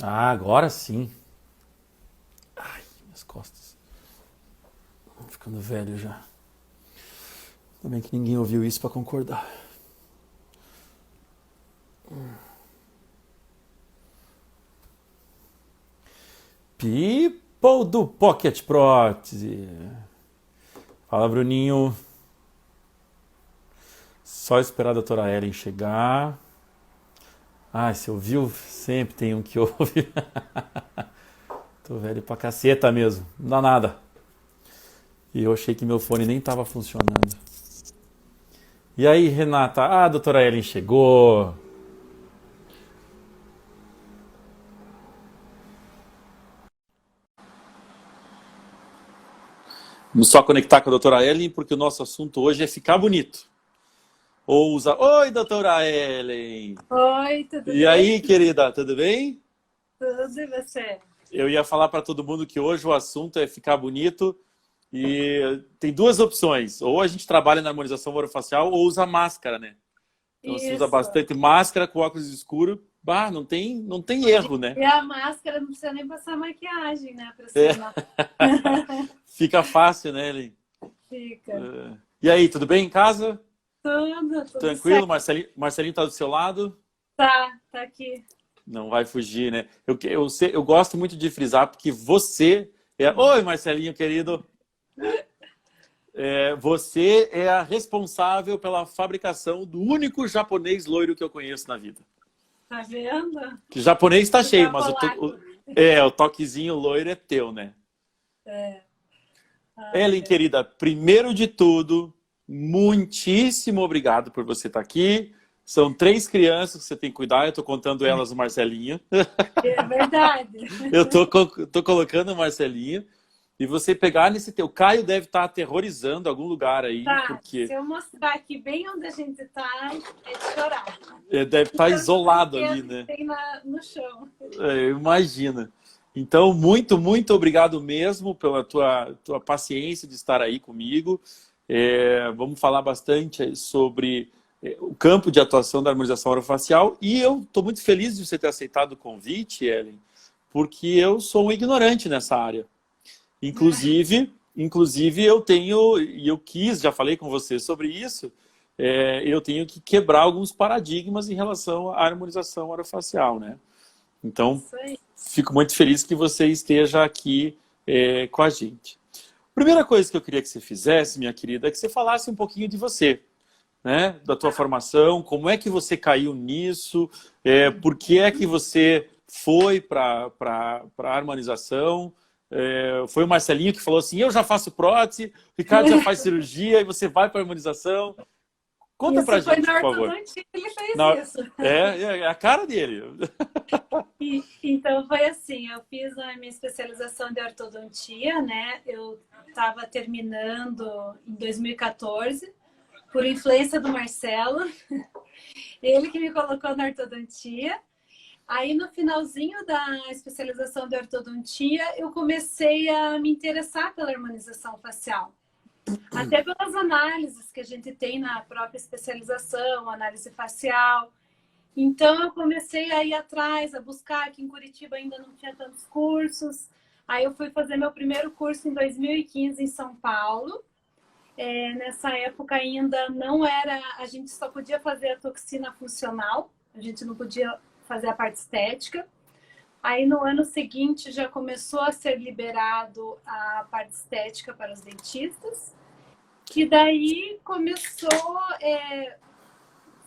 Ah, agora sim. Ai, minhas costas. Tô ficando velho já. Ainda bem que ninguém ouviu isso pra concordar. People do Pocket Prótese. Fala, Bruninho. Só esperar a doutora Ellen chegar. Ah, você ouviu? Sempre tem um que ouve. Tô velho pra caceta mesmo. Não dá nada. E eu achei que meu fone nem tava funcionando. E aí, Renata? Ah, a doutora Ellen chegou. Vamos só conectar com a doutora Ellen, porque o nosso assunto hoje é ficar bonito. Ousa. Oi, doutora Ellen. Oi, tudo E bem? aí, querida, tudo bem? Tudo e você? Eu ia falar para todo mundo que hoje o assunto é ficar bonito e tem duas opções. Ou a gente trabalha na harmonização orofacial ou usa máscara, né? Então se usa Isso. bastante máscara com óculos escuros, bah, não tem erro, né? E a máscara não precisa nem passar maquiagem, né? Pra É, cima. fica fácil, né, Ellen? Fica. E aí, tudo bem em casa? Tudo Tranquilo? certo. Marcelinho tá do seu lado? Tá aqui. Não vai fugir, né? Eu gosto muito de frisar porque você é. Oi, Marcelinho, querido. Você é a responsável pela fabricação do único japonês loiro que eu conheço na vida. Tá vendo? Que japonês está cheio, Fica mas polaco. o toquezinho loiro é teu, né? É. Ellen, Ai, ai. querida, primeiro de tudo, muitíssimo obrigado por você estar aqui. São três crianças que você tem que cuidar, eu estou contando elas no Marcelinho. É verdade. Eu tô colocando o Marcelinho. E você pegar nesse teu. Caio deve estar aterrorizando algum lugar aí, Tá, se porque eu mostrar aqui bem onde a gente tá, é de chorar. deve estar Tanto isolado ali, brinquedo que né? tem no chão. Imagina. Então, muito, muito obrigado mesmo pela tua paciência de estar aí comigo. Vamos falar bastante sobre o campo de atuação da harmonização orofacial. E eu estou muito feliz de você ter aceitado o convite, Ellen, porque eu sou um ignorante nessa área. Inclusive eu tenho, e eu quis, já falei com você sobre isso, eu tenho que quebrar alguns paradigmas em relação à harmonização orofacial, né? Então, Isso aí. fico muito feliz que você esteja aqui com a gente. Primeira coisa que eu queria que você fizesse, minha querida, é que você falasse um pouquinho de você, né? Da tua Tá. formação, como é que você caiu nisso, por que é que você foi para a harmonização. Foi o Marcelinho que falou assim, eu já faço prótese, o Ricardo já faz cirurgia e você vai para a harmonização. Conta pra Isso foi gente, na por favor. ortodontia que ele fez Na... isso. é a cara dele. Então foi assim, eu fiz a minha especialização de ortodontia, né? Eu estava terminando em 2014, por influência do Marcelo, ele que me colocou na ortodontia. Aí no finalzinho da especialização de ortodontia, eu comecei a me interessar pela harmonização facial. Até pelas análises que a gente tem na própria especialização, análise facial. Então, eu comecei a ir atrás, a buscar. Aqui em Curitiba ainda não tinha tantos cursos. Aí eu fui fazer meu primeiro curso em 2015 em São Paulo. Nessa época ainda não era... A gente só podia fazer a toxina funcional. A gente não podia fazer a parte estética. Aí no ano seguinte já começou a ser liberado a parte estética para os dentistas. E daí começou...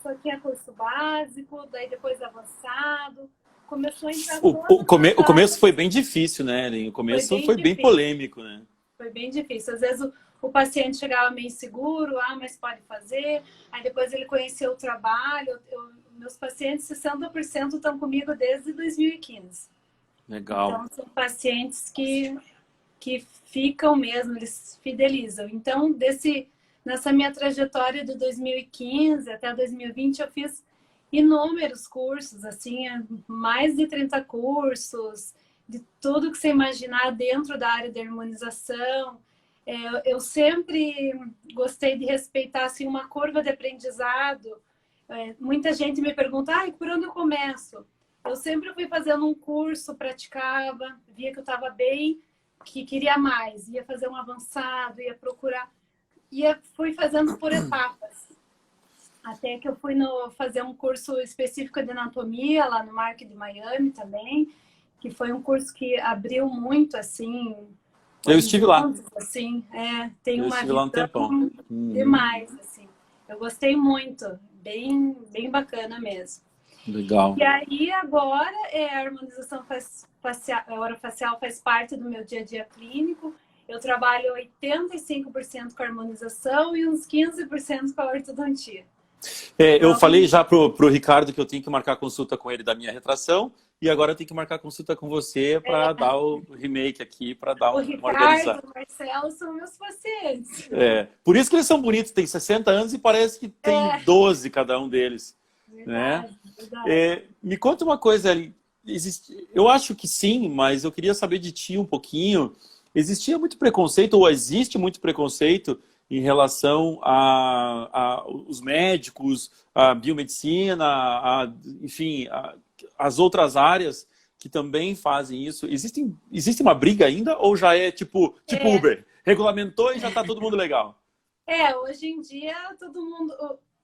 Só tinha curso básico, daí depois avançado. Começou a entrar todas as O começo foi áreas. bem difícil, né, Ellen? O Foi começo bem foi bem difícil. polêmico, né? Foi bem difícil. Às vezes o paciente chegava meio inseguro, mas pode fazer. Aí depois ele conheceu o trabalho. Meus pacientes, 60% estão comigo desde 2015. Legal. Então, são pacientes que ficam mesmo, eles fidelizam. Então, nessa minha trajetória de 2015 até 2020, eu fiz inúmeros cursos, assim, mais de 30 cursos, de tudo que você imaginar dentro da área de harmonização. Eu sempre gostei de respeitar assim, uma curva de aprendizado. Muita gente me pergunta, por onde eu começo? eu sempre fui fazendo um curso, praticava, via que eu estava bem, que queria mais, ia fazer um avançado, ia procurar, fui fazendo por etapas. Até que eu fui fazer um curso específico de anatomia lá no Mark de Miami também, que foi um curso que abriu muito, assim, Eu estive lá. Assim, tem Eu uma estive lá um tempão. visão demais, assim. Eu gostei muito, bem, bem bacana mesmo. Legal. E aí, agora, a harmonização facial, a orofacial faz parte do meu dia a dia clínico. Eu trabalho 85% com a harmonização e uns 15% com a ortodontia. Eu falei já pro Ricardo que eu tenho que marcar consulta com ele da minha retração e agora eu tenho que marcar consulta com você para dar o remake aqui, para dar uma organizada. O Ricardo e o Marcelo são meus pacientes. Por isso que eles são bonitos, tem 60 anos e parece que tem 12 cada um deles. Verdade, Né? verdade. Me conta uma coisa, eu acho que sim, mas eu queria saber de ti um pouquinho. Existia muito preconceito, ou existe muito preconceito em relação a os médicos, a biomedicina, enfim, as outras áreas que também fazem isso. Existe uma briga ainda ou já é tipo Uber? Regulamentou e já está todo mundo legal? Hoje em dia todo mundo,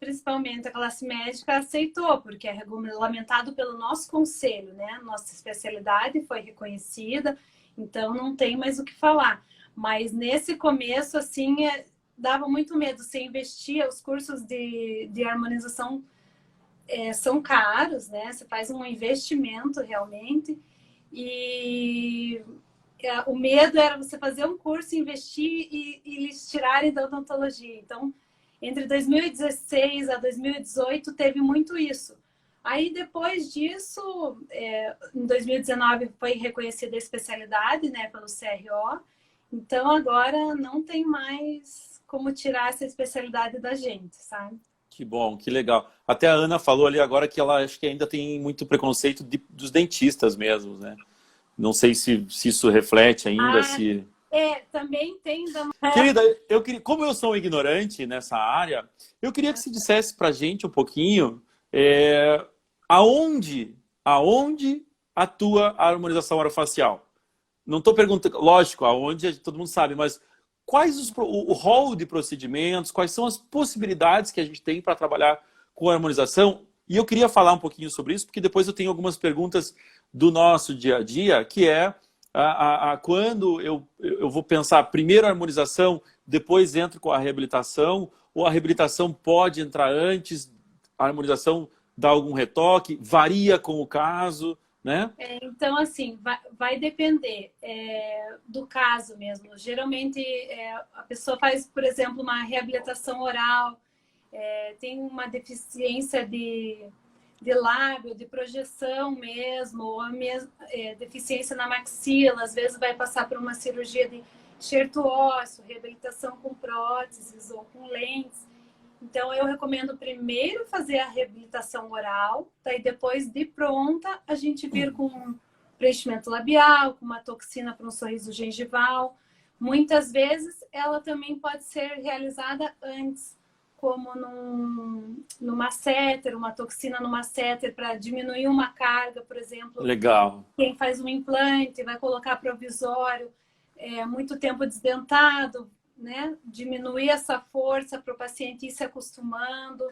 principalmente a classe médica, aceitou, porque é regulamentado pelo nosso conselho, né? Nossa especialidade foi reconhecida, então não tem mais o que falar. Mas nesse começo, assim, dava muito medo. Você investia, os cursos de harmonização são caros, né? Você faz um investimento realmente. E o medo era você fazer um curso, investir e eles tirarem da odontologia. Então, entre 2016 a 2018, teve muito isso. Aí, depois disso, em 2019, foi reconhecida a especialidade, né, pelo CRO. Então, agora não tem mais como tirar essa especialidade da gente, sabe? Que bom, que legal. Até a Ana falou ali agora que ela acho que ainda tem muito preconceito dos dentistas mesmo, né? Não sei se isso reflete ainda, se... também tem... Querida, como eu sou um ignorante nessa área, eu queria que você dissesse pra gente um pouquinho aonde atua a harmonização orofacial. Não estou perguntando, lógico, aonde todo mundo sabe, mas quais o rol de procedimentos, quais são as possibilidades que a gente tem para trabalhar com a harmonização? E eu queria falar um pouquinho sobre isso, porque depois eu tenho algumas perguntas do nosso dia a dia, que é quando eu vou pensar primeiro a harmonização, depois entro com a reabilitação, ou a reabilitação pode entrar antes, a harmonização dá algum retoque, varia com o caso, né? Então, assim, vai depender do caso mesmo. Geralmente, a pessoa faz, por exemplo, uma reabilitação oral, tem uma deficiência de lábio, de projeção mesmo, ou deficiência na maxila, às vezes vai passar por uma cirurgia de enxerto ósseo, reabilitação com próteses ou com lentes. Então, eu recomendo primeiro fazer a reabilitação oral, daí depois, de pronta, a gente vir com preenchimento labial, com uma toxina para um sorriso gengival. Muitas vezes, ela também pode ser realizada antes, como no masseter, uma toxina no masseter para diminuir uma carga, por exemplo. Legal. Quem faz um implante vai colocar provisório, muito tempo desdentado, né? Diminuir essa força para o paciente ir se acostumando.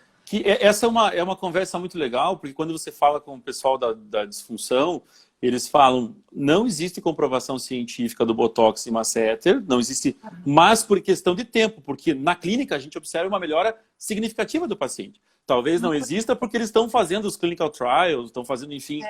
Essa é uma conversa muito legal, porque quando você fala com o pessoal da disfunção, eles falam, não existe comprovação científica do Botox e masseter, não existe, mas por questão de tempo, porque na clínica a gente observa uma melhora significativa do paciente. Talvez não exista porque eles estão fazendo os clinical trials, estão fazendo, enfim,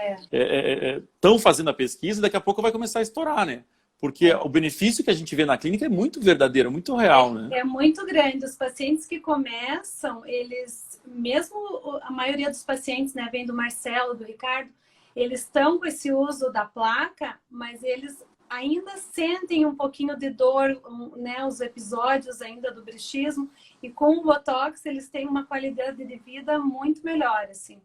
estão fazendo a pesquisa e daqui a pouco vai começar a estourar, né? Porque o benefício que a gente vê na clínica é muito verdadeiro, muito real, né? É muito grande. Os pacientes que começam, eles, mesmo a maioria dos pacientes, né, vem do Marcelo, do Ricardo, eles estão com esse uso da placa, mas eles ainda sentem um pouquinho de dor, né, os episódios ainda do bruxismo, e com o Botox eles têm uma qualidade de vida muito melhor, assim.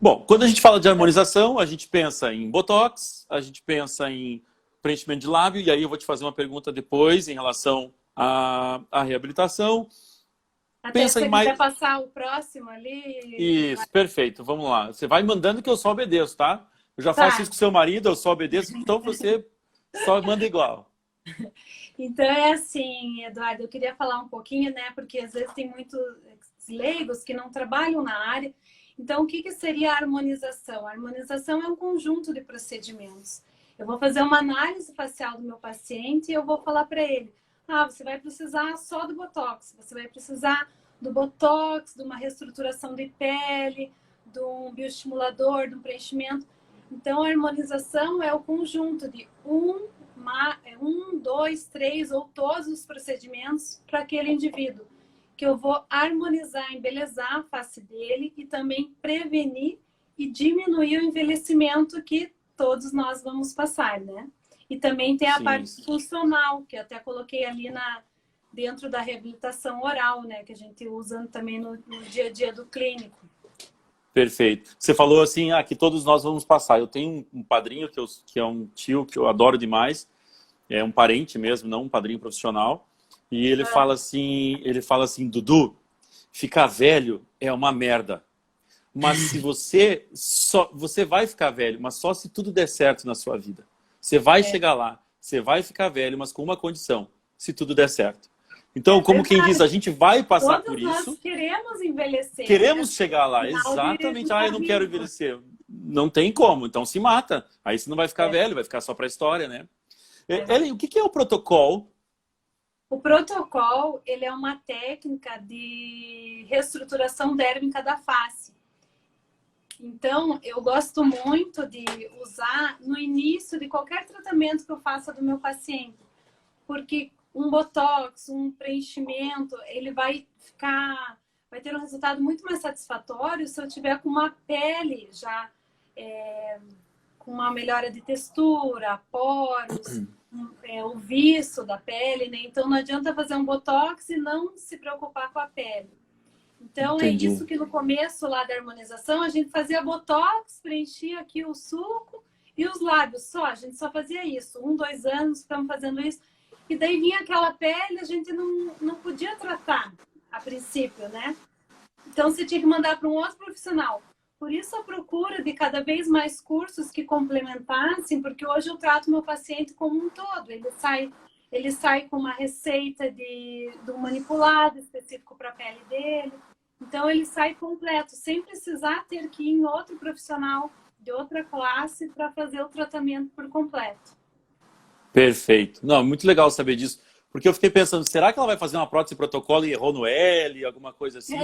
Bom, quando a gente fala de harmonização, a gente pensa em Botox, a gente pensa em preenchimento de lábio, e aí eu vou te fazer uma pergunta depois em relação à reabilitação. Até se Pensa você em mais... quiser passar o próximo ali. Isso, perfeito. Vamos lá. Você vai mandando que eu só obedeço, tá? Eu já faço Tá. isso com seu marido, eu só obedeço, então você só manda igual. Então é assim, Eduardo, eu queria falar um pouquinho, né? Porque às vezes tem muitos leigos que não trabalham na área. Então, o que que seria a harmonização? A harmonização é um conjunto de procedimentos. Eu vou fazer uma análise facial do meu paciente e eu vou falar para ele: ah, você vai precisar só do Botox, você vai precisar do Botox, de uma reestruturação de pele, de um bioestimulador, de um preenchimento. Então, a harmonização é o conjunto de um, dois, três ou todos os procedimentos para aquele indivíduo, que eu vou harmonizar, embelezar a face dele e também prevenir e diminuir o envelhecimento que todos nós vamos passar, né? E também tem a Sim. parte funcional, que eu até coloquei ali dentro da reabilitação oral, né? Que a gente usa também no dia a dia do clínico. Perfeito. Você falou assim, que todos nós vamos passar. Eu tenho um padrinho que é um tio que eu adoro demais, é um parente mesmo, não um padrinho profissional. E ele fala assim, Dudu, ficar velho é uma merda. Mas se você vai ficar velho, mas só se tudo der certo na sua vida. Você vai chegar lá, você vai ficar velho, mas com uma condição, se tudo der certo. Então, como quem diz, a gente vai passar por isso. Nós queremos envelhecer. Queremos chegar lá, exatamente. Eu não quero envelhecer. Não tem como, então se mata. Aí você não vai ficar velho, vai ficar só para a história, né? Ellen, o que é o protocolo? O protocolo, ele é uma técnica de reestruturação dérmica da face. Então, eu gosto muito de usar no início de qualquer tratamento que eu faça do meu paciente. Porque um botox, um preenchimento, ele vai ter um resultado muito mais satisfatório se eu tiver com uma pele já com uma melhora de textura, poros, o viço da pele, né? Então não adianta fazer um botox e não se preocupar com a pele. Então Entendi. É isso que no começo lá da harmonização a gente fazia botox, preenchia aqui o sulco e os lábios só. A gente só fazia isso. 1, 2 anos ficamos fazendo isso. E daí vinha aquela pele, a gente não podia tratar a princípio, né? Então você tinha que mandar para um outro profissional. Por isso a procura de cada vez mais cursos que complementassem, porque hoje eu trato meu paciente como um todo. Ele sai com uma receita de um manipulado específico para a pele dele. Então ele sai completo, sem precisar ter que ir em outro profissional de outra classe para fazer o tratamento por completo. Perfeito. Não, muito legal saber disso. Porque eu fiquei pensando, será que ela vai fazer uma prótese protocolo e errou no L, alguma coisa assim?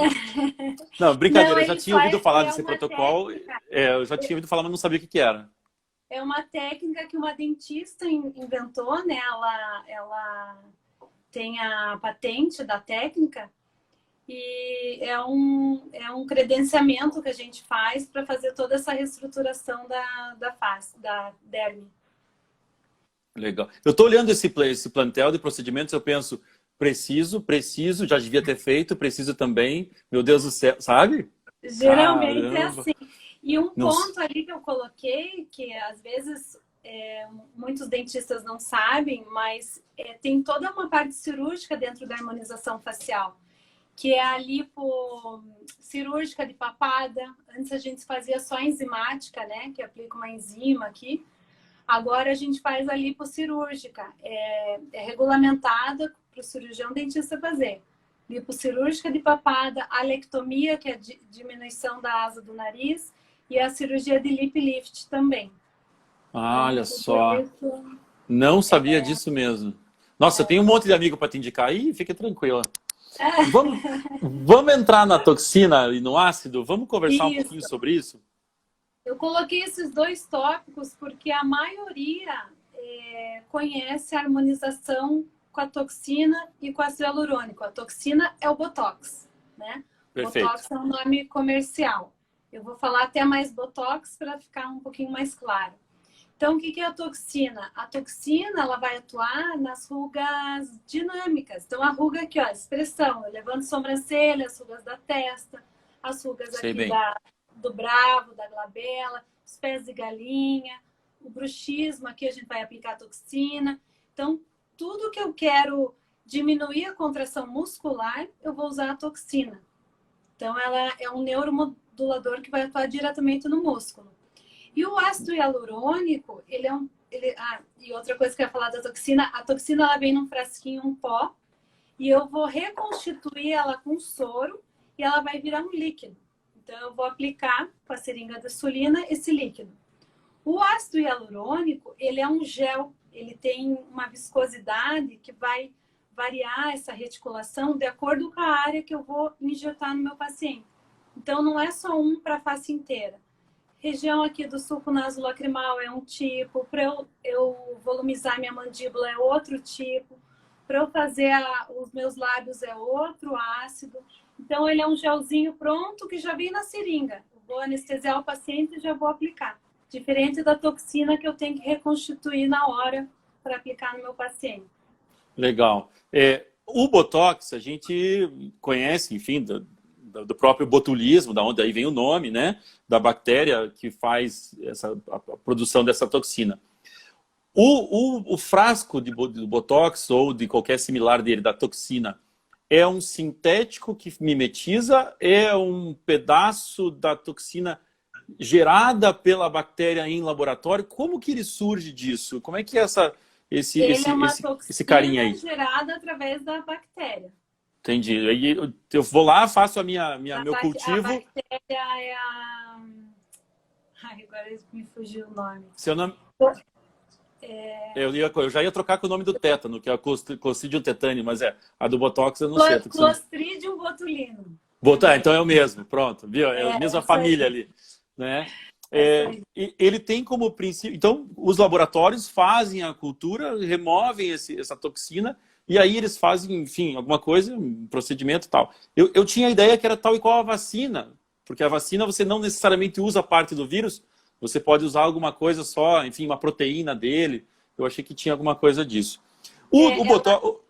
Não, brincadeira, Não, eu já tinha ouvido falar desse protocolo. Técnica. Eu já tinha ouvido falar, mas não sabia o que era. É uma técnica que uma dentista inventou, né? Ela tem a patente da técnica e é um credenciamento que a gente faz para fazer toda essa reestruturação da face, da derme. Legal. Eu estou olhando esse plantel de procedimentos, eu penso, preciso, já devia ter feito, preciso também, meu Deus do céu, sabe? Geralmente Caramba. é assim. E um ponto ali que eu coloquei, que às vezes muitos dentistas não sabem, mas tem toda uma parte cirúrgica dentro da harmonização facial, que é a lipo cirúrgica de papada. Antes a gente fazia só enzimática, né? Que aplica uma enzima aqui. Agora a gente faz a lipo-cirúrgica. É regulamentada para o cirurgião dentista fazer. Lipo-cirúrgica de papada, alectomia, que é a diminuição da asa do nariz, e a cirurgia de lip lift também. Olha só. Não sabia disso mesmo. Nossa, eu tenho um monte de amigo para te indicar aí, fica tranquila. Vamos entrar na toxina e no ácido? Vamos conversar um pouquinho sobre isso? Eu coloquei esses dois tópicos porque a maioria conhece a harmonização com a toxina e com o ácido hialurônico. A toxina é o Botox, né? Perfeito. Botox é um nome comercial. Eu vou falar até mais Botox para ficar um pouquinho mais claro. Então, o que é a toxina? A toxina ela vai atuar nas rugas dinâmicas. Então, a ruga aqui, ó, expressão, levando sobrancelha, as rugas da testa, as rugas aqui do bravo, da glabela, os pés de galinha, o bruxismo, aqui a gente vai aplicar toxina. Então, tudo que eu quero diminuir a contração muscular, eu vou usar a toxina. Então, ela é um neuromodulador que vai atuar diretamente no músculo. E o ácido hialurônico, e outra coisa que eu ia falar da toxina, a toxina ela vem num frasquinho, um pó, e eu vou reconstituir ela com soro e ela vai virar um líquido. Então, eu vou aplicar com a seringa da insulina esse líquido. O ácido hialurônico, ele é um gel, ele tem uma viscosidade que vai variar essa reticulação de acordo com a área que eu vou injetar no meu paciente. Então, não é só um para a face inteira. Região aqui do sulco nasolacrimal é um tipo, para eu volumizar minha mandíbula é outro tipo, para eu fazer os meus lábios é outro ácido. Então, ele é um gelzinho pronto que já vem na seringa. Eu vou anestesiar o paciente e já vou aplicar. Diferente da toxina que eu tenho que reconstituir na hora para aplicar no meu paciente. Legal. O Botox, a gente conhece, enfim, do próprio botulismo, da onde aí vem o nome, né? Da bactéria que faz a produção dessa toxina. O frasco do Botox ou de qualquer similar dele, da toxina, é um sintético que mimetiza? É um pedaço da toxina gerada pela bactéria em laboratório? Como que ele surge disso? Como é que é esse carinha aí? Gerada através da bactéria. Entendi. Aí eu vou lá, faço meu cultivo. A bactéria é a... Ai, agora me fugiu o nome. Seu nome... Eu já ia trocar com o nome do tétano, que é a Clostridium tetani, mas a do Botox eu não sei. Clostridium botulinum. Então é o mesmo, pronto. Viu? É a mesma família ali. Né? Ele tem como princípio... Então, os laboratórios fazem a cultura, removem essa toxina, e aí eles fazem, enfim, alguma coisa, um procedimento e tal. Eu tinha a ideia que era tal e qual a vacina, porque a vacina você não necessariamente usa parte do vírus, você pode usar alguma coisa só, enfim, uma proteína dele. Eu achei que tinha alguma coisa disso. O Botox...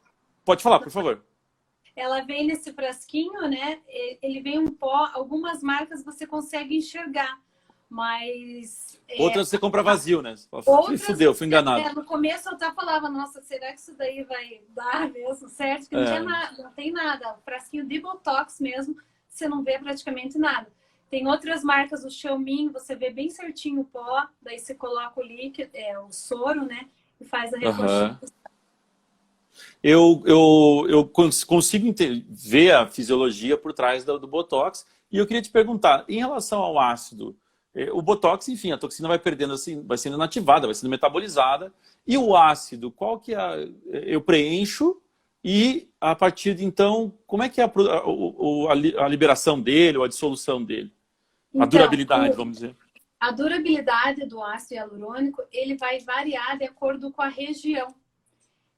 Pode falar, por favor. Ela vem nesse frasquinho, né? Ele vem um pó. Algumas marcas você consegue enxergar, mas... Outras você compra vazio, né? Fudeu, fui enganado. No começo eu até falava, nossa, será que isso daí vai dar mesmo certo? Que não tinha nada, não tem nada. O frasquinho de Botox mesmo, você não vê praticamente nada. Tem outras marcas, o Xiaomi, você vê bem certinho o pó, daí você coloca o líquido, o soro, né? E faz a reconstituição. Eu consigo ver a fisiologia por trás do Botox. E eu queria te perguntar, em relação ao ácido, o Botox, enfim, a toxina vai perdendo, assim, vai sendo inativada, vai sendo metabolizada. E o ácido, qual que eu preencho e a partir de então, como é que é a liberação dele ou a dissolução dele? A durabilidade, vamos dizer. A durabilidade do ácido hialurônico, ele vai variar de acordo com a região.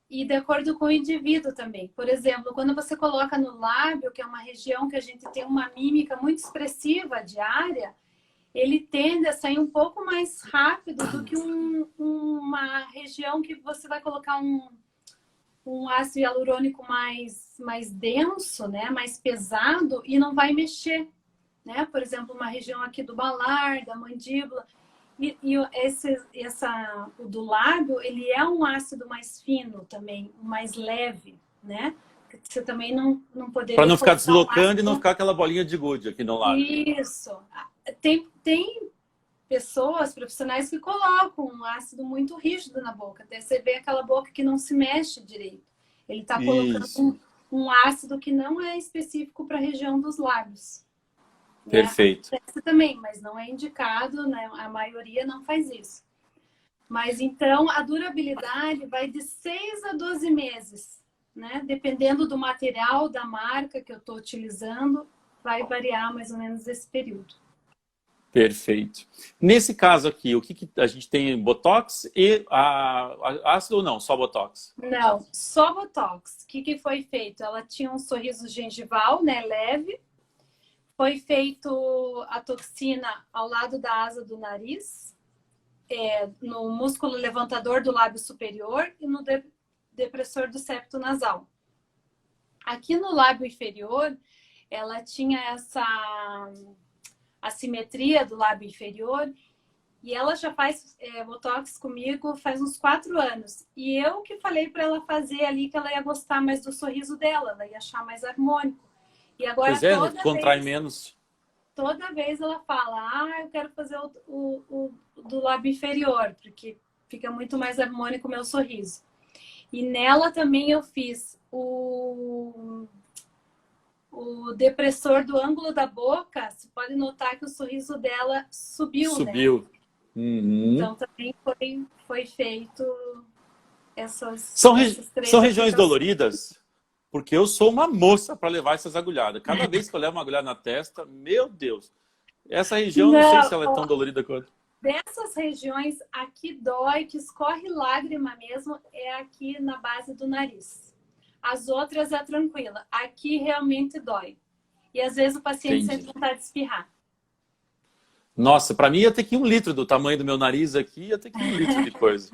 E de acordo com o indivíduo também. Por exemplo, quando você coloca no lábio, que é uma região que a gente tem uma mímica muito expressiva diária, ele tende a sair um pouco mais rápido do que uma região que você vai colocar um ácido hialurônico mais denso, né? Mais pesado e não vai mexer. Né? Por exemplo, uma região aqui do malar, da mandíbula. O do lábio, ele é um ácido mais fino também, mais leve, né? Você também não poderia... Para não ficar deslocando e não ficar aquela bolinha de gude aqui no lábio. Isso. Tem pessoas, profissionais, que colocam um ácido muito rígido na boca. Até você vê aquela boca que não se mexe direito. Ele está colocando um ácido que não é específico para a região dos lábios. Perfeito. Também, mas não é indicado, né? A maioria não faz isso. Mas então a durabilidade vai de 6 a 12 meses, né? Dependendo do material, da marca que eu estou utilizando, vai variar mais ou menos esse período. Perfeito. Nesse caso aqui, o que a gente tem? Botox e ácido ou não? Só Botox? Não, só Botox. O que foi feito? Ela tinha um sorriso gengival, né? Leve. Foi feito a toxina ao lado da asa do nariz, no músculo levantador do lábio superior e no depressor do septo nasal. Aqui no lábio inferior, ela tinha essa assimetria do lábio inferior E ela já faz Botox comigo faz uns 4 anos. E eu que falei para ela fazer ali que ela ia gostar mais do sorriso dela, ela ia achar mais harmônico. E agora Pois é, contrai menos. toda vez ela fala, eu quero fazer o do lábio inferior, porque fica muito mais harmônico o meu sorriso. E nela também eu fiz o depressor do ângulo da boca. Você pode notar que o sorriso dela subiu, né? Subiu. Uhum. Então também foi feito essas três são regiões aplicações. doloridas? Porque eu sou uma moça para levar essas agulhadas. Cada vez que eu levo uma agulhada na testa, meu Deus. Essa região, não sei se ela é tão dolorida quanto. Dessas regiões, aqui dói, que escorre lágrima mesmo, é aqui na base do nariz. As outras é tranquila. Aqui realmente dói. E às vezes o paciente sente vontade de espirrar. Nossa, para mim ia ter que ir 1 litro do tamanho do meu nariz aqui, ia ter que ir 1 litro de coisa.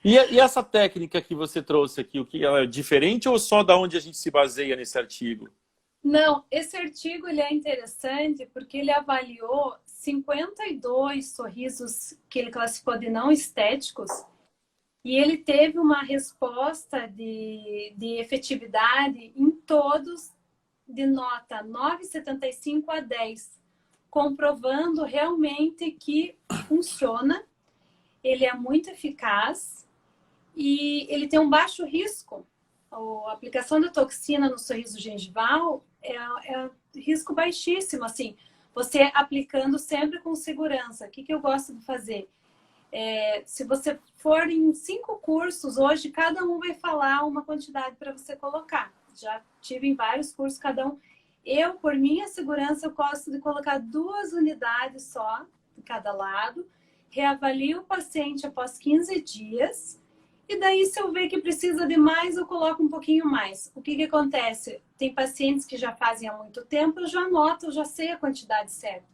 E essa técnica que você trouxe aqui, o que ela é diferente ou só da onde a gente se baseia nesse artigo? Não, esse artigo ele é interessante porque ele avaliou 52 sorrisos que ele classificou de não estéticos e ele teve uma resposta de efetividade em todos de nota 9,75 a 10, comprovando realmente que funciona, ele é muito eficaz e ele tem um baixo risco. A aplicação da toxina no sorriso gengival é risco baixíssimo, assim, você aplicando sempre com segurança. O que eu gosto de fazer? Se você for em 5 cursos, hoje cada um vai falar uma quantidade para você colocar. Já tive em vários cursos, cada um. Eu, por minha segurança, eu gosto de colocar 2 unidades só de cada lado, reavalio o paciente após 15 dias. E daí, se eu ver que precisa de mais, eu coloco um pouquinho mais. O que acontece? Tem pacientes que já fazem há muito tempo, eu já anoto, eu já sei a quantidade certa.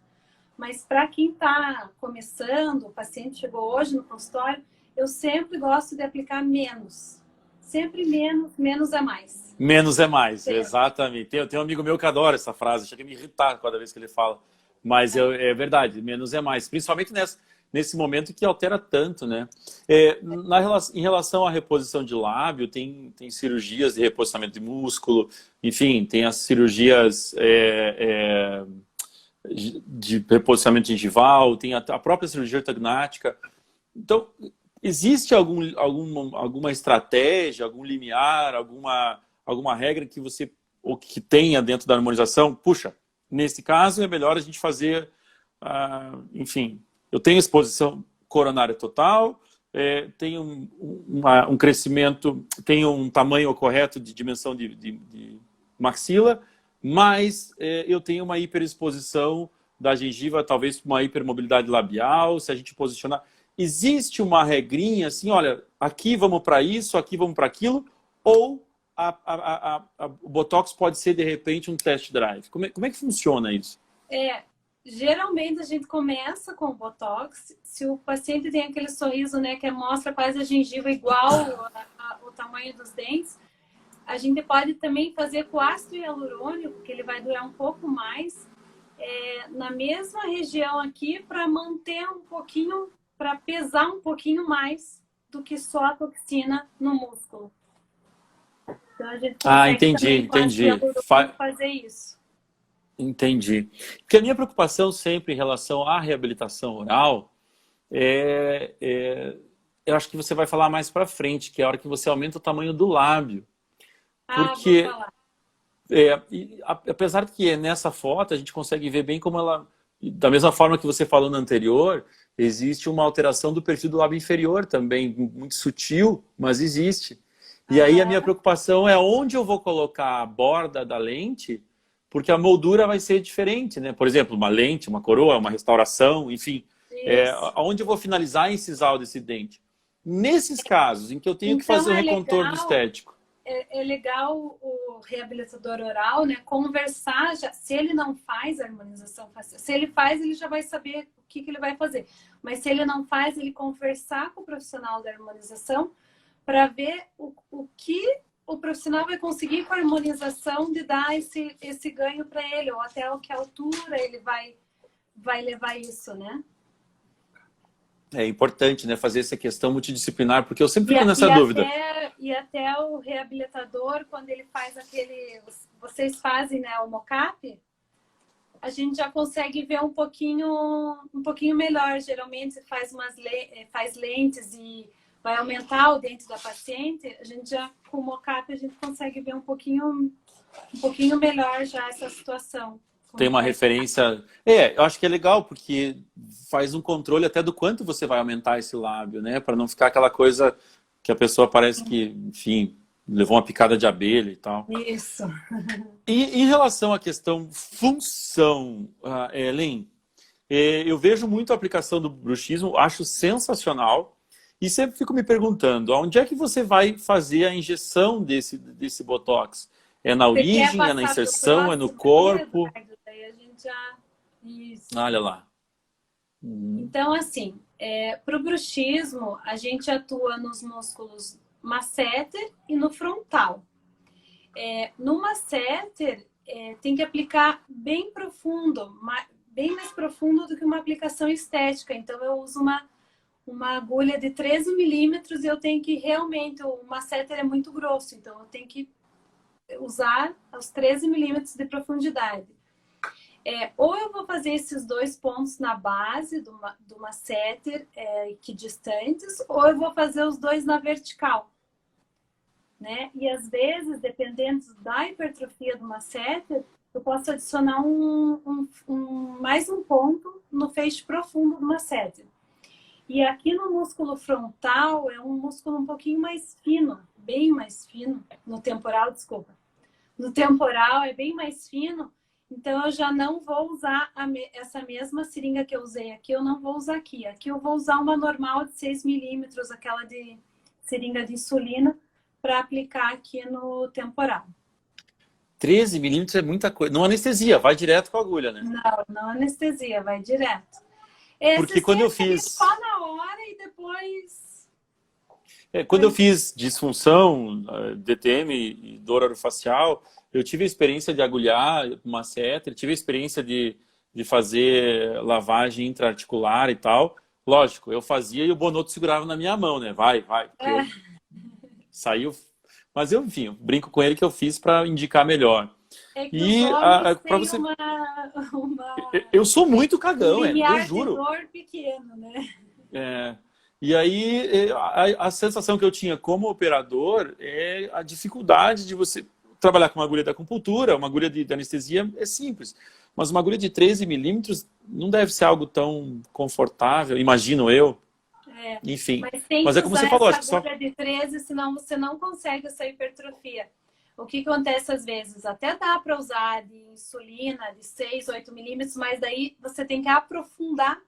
Mas para quem está começando, o paciente chegou hoje no consultório, eu sempre gosto de aplicar menos. Sempre menos é mais. Menos é mais, exatamente. Tem um amigo meu que adora essa frase, chega a me irritar cada vez que ele fala. Mas é verdade, menos é mais. Principalmente nesse momento que altera tanto, né? Em relação à reposição de lábio, tem cirurgias de reposicionamento de músculo, enfim, tem as cirurgias de reposicionamento gengival, tem a própria cirurgia ortognática. Então, existe alguma estratégia, algum limiar, alguma regra que você ou que tenha dentro da harmonização? Puxa, nesse caso é melhor a gente fazer, enfim... Eu tenho exposição coronária total, tenho um crescimento, tenho um tamanho correto de dimensão de maxila, mas eu tenho uma hiperexposição da gengiva, talvez uma hipermobilidade labial, se a gente posicionar. Existe uma regrinha assim, olha, aqui vamos para isso, aqui vamos para aquilo, ou o Botox pode ser, de repente, um test drive? Como é que funciona isso? Geralmente a gente começa com o Botox, se o paciente tem aquele sorriso, né, que mostra quase a gengiva igual ao tamanho dos dentes, a gente pode também fazer com ácido hialurônico, que ele vai durar um pouco mais, na mesma região aqui, para manter um pouquinho, para pesar um pouquinho mais do que só a toxina no músculo. Então a gente consegue entendi. Com ácido hialurônico fazer isso. Entendi. Porque a minha preocupação sempre em relação à reabilitação oral eu acho que você vai falar mais para frente, que é a hora que você aumenta o tamanho do lábio. Porque, vou falar. Apesar de que nessa foto a gente consegue ver bem como ela, da mesma forma que você falou na anterior, existe uma alteração do perfil do lábio inferior também, muito sutil, mas existe. E aí a minha preocupação é onde eu vou colocar a borda da lente, porque a moldura vai ser diferente, né? Por exemplo, uma lente, uma coroa, uma restauração, enfim. Onde eu vou finalizar e incisar desse dente. Nesses casos em que eu tenho que fazer o recontorno estético. É legal o reabilitador oral, né? Conversar, se ele não faz a harmonização facial, se ele faz, ele já vai saber o que ele vai fazer. Mas se ele não faz, ele conversar com o profissional da harmonização para ver o que o profissional vai conseguir com a harmonização de dar esse ganho para ele, ou até que altura ele vai levar isso, né? É importante, né, fazer essa questão multidisciplinar, porque eu sempre fico nessa dúvida. E até o reabilitador, quando ele faz aquele... Vocês fazem, né, o mocap, a gente já consegue ver um pouquinho melhor. Geralmente faz lentes e vai aumentar o dente da paciente. A gente já, com o mocap, a gente consegue ver um pouquinho melhor já essa situação. Tem uma referência... eu acho que é legal, porque faz um controle até do quanto você vai aumentar esse lábio, né? Para não ficar aquela coisa que a pessoa parece que, enfim, levou uma picada de abelha e tal. Isso. E em relação à questão função, Helen, eu vejo muito a aplicação do bruxismo, acho sensacional, e sempre fico me perguntando, onde é que você vai fazer a injeção desse Botox? É na origem, é na inserção, é no corpo? Daí a gente já... Isso. Olha lá. Então, assim, para o bruxismo, a gente atua nos músculos masseter e no frontal. No masseter, tem que aplicar bem profundo, bem mais profundo do que uma aplicação estética. Então, eu uso uma agulha de 13 milímetros e eu tenho que realmente... O masseter é muito grosso, então eu tenho que usar os 13 milímetros de profundidade. Ou eu vou fazer esses 2 pontos na base do masseter, equidistantes, ou eu vou fazer os 2 na vertical. Né? E às vezes, dependendo da hipertrofia do masseter, eu posso adicionar mais um ponto no feixe profundo do masseter. E aqui no músculo frontal é um músculo um pouquinho mais fino, bem mais fino, no temporal, desculpa. No temporal é bem mais fino, então eu já não vou usar essa mesma seringa que eu usei aqui, eu não vou usar aqui. Aqui eu vou usar uma normal de 6 milímetros, aquela de seringa de insulina, para aplicar aqui no temporal. 13 milímetros é muita coisa. Não anestesia, vai direto com a agulha, né? Não anestesia, vai direto. Porque quando eu fiz... Só na hora e depois... Quando eu fiz disfunção, DTM e dor orofacial, eu tive a experiência de agulhar masseter, tive a experiência de fazer lavagem intraarticular e tal. Lógico, eu fazia e o Bonotto segurava na minha mão, né? Vai. Saiu. Mas eu, enfim, brinco com ele que eu fiz para indicar melhor. E para você... Eu sou muito cagão, eu juro. De dor pequeno, né? E aí, a sensação que eu tinha como operador é a dificuldade de você trabalhar com uma agulha da acupuntura, uma agulha de anestesia é simples, mas uma agulha de 13 milímetros não deve ser algo tão confortável, imagino eu. Enfim, mas é como você falou, acho que só... agulha de 13, senão você não consegue essa hipertrofia. O que acontece às vezes? Até dá para usar de insulina, de 6, 8 milímetros, mas daí você tem que aprofundar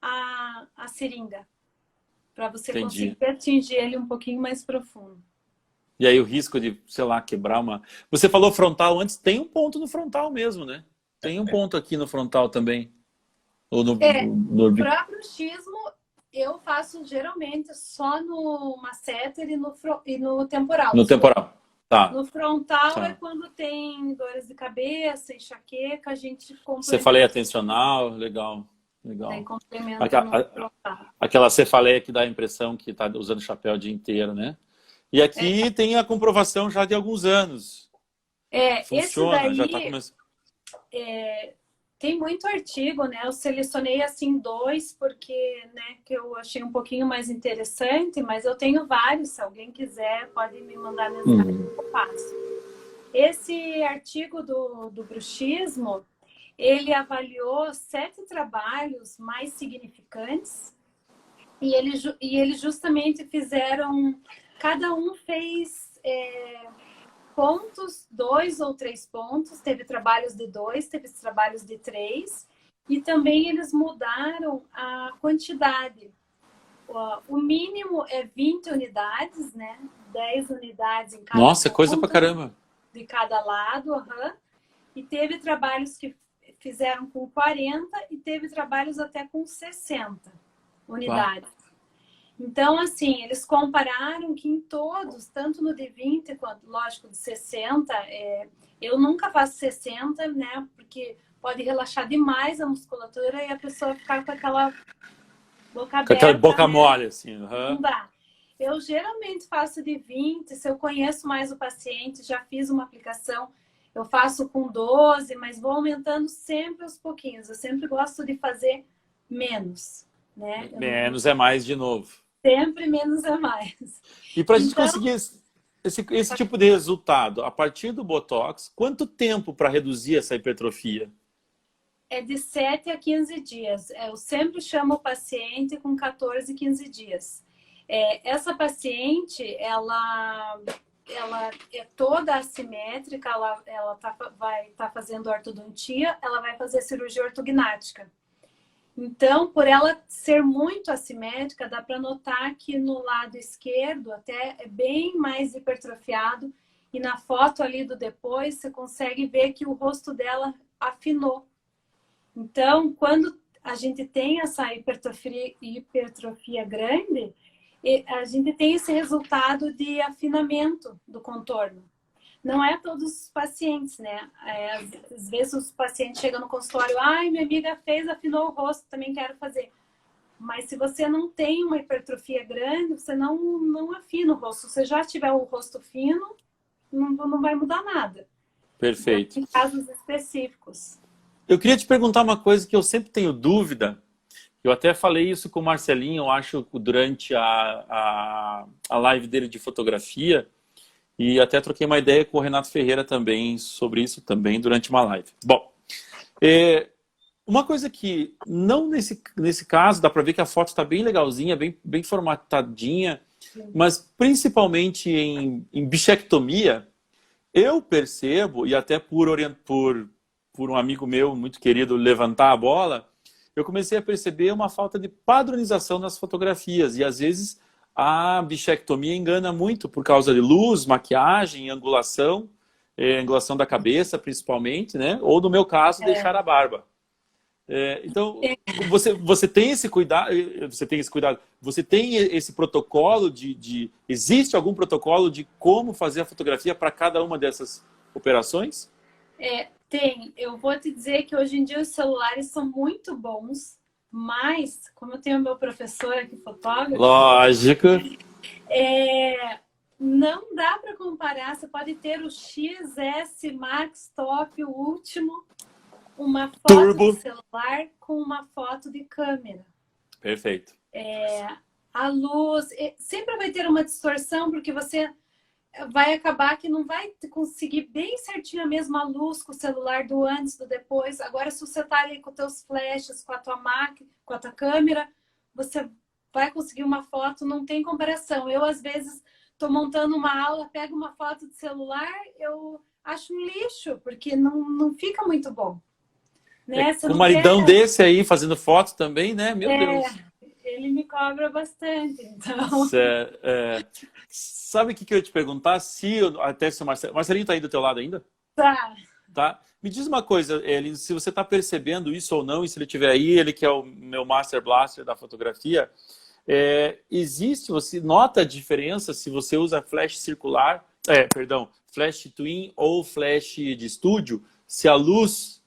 a seringa. Para você conseguir atingir ele um pouquinho mais profundo. E aí o risco de, sei lá, quebrar uma... Você falou frontal antes, tem um ponto no frontal mesmo, né? Tem um ponto aqui no frontal também. Ou no Para bruxismo, eu faço geralmente só no masseter e no temporal. No temporal, tá. No frontal é quando tem dores de cabeça, enxaqueca, a gente complementa. Você falei atencional, legal. Daí complementa aquela cefaleia que dá a impressão que está usando chapéu o dia inteiro, né? E aqui tem a comprovação já de alguns anos. Funciona, esse daí, já está começando. Tem muito artigo, né? Eu selecionei assim 2 porque, né, que eu achei um pouquinho mais interessante, mas eu tenho vários. Se alguém quiser, pode me mandar mensagem que eu faço. Esse artigo do bruxismo, ele avaliou 7 trabalhos mais significantes e eles justamente fizeram... Cada um fez pontos, 2 ou 3 pontos. Teve trabalhos de 2, teve trabalhos de 3. E também eles mudaram a quantidade. O mínimo é 20 unidades, né? 10 unidades em cada Nossa, é coisa pra caramba. De cada lado, E teve trabalhos que fizeram com 40 e teve trabalhos até com 60 unidades. Uau. Então, assim, eles compararam que em todos, tanto no de 20 quanto, lógico, de 60, eu nunca faço 60, né? Porque pode relaxar demais a musculatura e a pessoa ficar com aquela boca Com aquela aberta, boca né? mole, assim. Não dá. Eu geralmente faço de 20, se eu conheço mais o paciente, já fiz uma aplicação, eu faço com 12, mas vou aumentando sempre aos pouquinhos. Eu sempre gosto de fazer menos, né? Menos é mais de novo. Sempre menos é mais. E para a gente Então, conseguir esse tipo de resultado, a partir do Botox, quanto tempo para reduzir essa hipertrofia? é de 7 a 15 dias. Eu sempre chamo o paciente com 14, 15 dias. Essa paciente, ela é toda assimétrica, vai estar fazendo ortodontia, ela vai fazer cirurgia ortognática. Então, por ela ser muito assimétrica, dá para notar que no lado esquerdo até é bem mais hipertrofiado e na foto ali do depois você consegue ver que o rosto dela afinou. Então, quando a gente tem essa hipertrofia grande, a gente tem esse resultado de afinamento do contorno. Não é todos os pacientes, né? Às vezes os pacientes chegam no consultório, ai, minha amiga fez, afinou o rosto, também quero fazer. Mas se você não tem uma hipertrofia grande, você não afina o rosto. Se você já tiver o rosto fino, não vai mudar nada. Perfeito. Então, em casos específicos. Eu queria te perguntar uma coisa que eu sempre tenho dúvida. Eu até falei isso com o Marcelinho, eu acho, durante a live dele de fotografia. E até troquei uma ideia com o Renato Ferreira também sobre isso também durante uma live. Bom, uma coisa que não nesse caso, dá para ver que a foto está bem legalzinha, bem formatadinha, mas principalmente em bichectomia, eu percebo, e até por um amigo meu muito querido levantar a bola, eu comecei a perceber uma falta de padronização nas fotografias. E às vezes a bichectomia engana muito por causa de luz, maquiagem, angulação da cabeça principalmente, né? Ou no meu caso, deixar a barba. Então, você tem esse cuidado, você tem esse protocolo existe algum protocolo de como fazer a fotografia para cada uma dessas operações? Tem. Eu vou te dizer que hoje em dia os celulares são muito bons, mas, como eu tenho meu professor aqui, fotógrafo... Lógico. Não dá para comparar. Você pode ter o XS Max Top, o último, uma foto Turbo. de celular com uma foto de câmera. Perfeito. A luz... sempre vai ter uma distorção, porque você... vai acabar que não vai conseguir bem certinho a mesma luz com o celular do antes, do depois. Agora, se você está ali com os teus flashes, com a tua máquina, com a tua câmera, você vai conseguir uma foto, não tem comparação. Eu, às vezes, estou montando uma aula, pego uma foto de celular, eu acho um lixo, porque não fica muito bom. Né? Com um maridão desse aí, fazendo foto também, né? Meu Deus. Ele me cobra bastante, então... Sabe o que eu ia te perguntar? Se o Marcelinho está aí do teu lado ainda? Tá. Me diz uma coisa, Eli, se você está percebendo isso ou não, e se ele estiver aí, ele que é o meu Master Blaster da fotografia, você nota a diferença se você usa flash circular, flash twin ou flash de estúdio, se a luz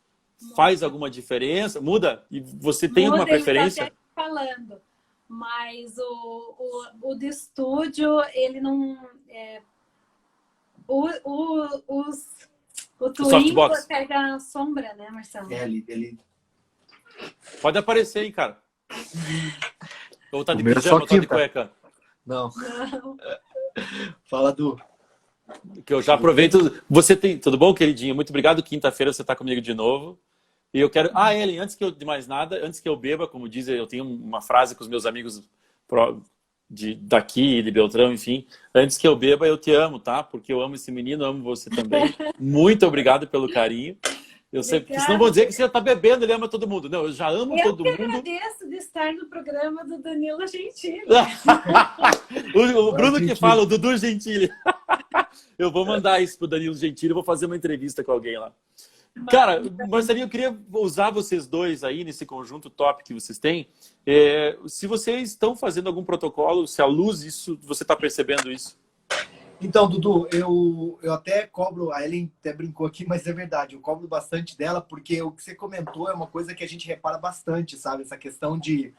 faz alguma diferença? Muda? E você tem alguma preferência? Falando, mas o de estúdio, ele não... o Twin pega a sombra, né, Marcelo? Ele... Pode aparecer aí, cara. Ou tá de pijama, ou tá de cueca? Não. Fala, Du. Que eu já aproveito. Você tem... Tudo bom, queridinho? Muito obrigado. Quinta-feira você tá comigo de novo. E eu quero... Ellen, de mais nada, antes que eu beba, como diz, eu tenho uma frase com os meus amigos daqui, de Beltrão, enfim. Antes que eu beba, eu te amo, tá? Porque eu amo esse menino, amo você também. Muito obrigado pelo carinho. Eu sei, porque senão vão dizer que você tá bebendo, ele ama todo mundo. Não, eu já amo todo mundo. Eu que agradeço de estar no programa do Danilo Gentili. o Bruno que fala, o Dudu Gentili. Eu vou mandar isso pro Danilo Gentili, vou fazer uma entrevista com alguém lá. Cara, Marcelinho, eu queria usar vocês dois aí nesse conjunto top que vocês têm. Se vocês estão fazendo algum protocolo, se a luz, você está percebendo isso? Então, Dudu, eu até cobro, a Ellen até brincou aqui, mas é verdade, eu cobro bastante dela, porque o que você comentou é uma coisa que a gente repara bastante, sabe? Essa questão de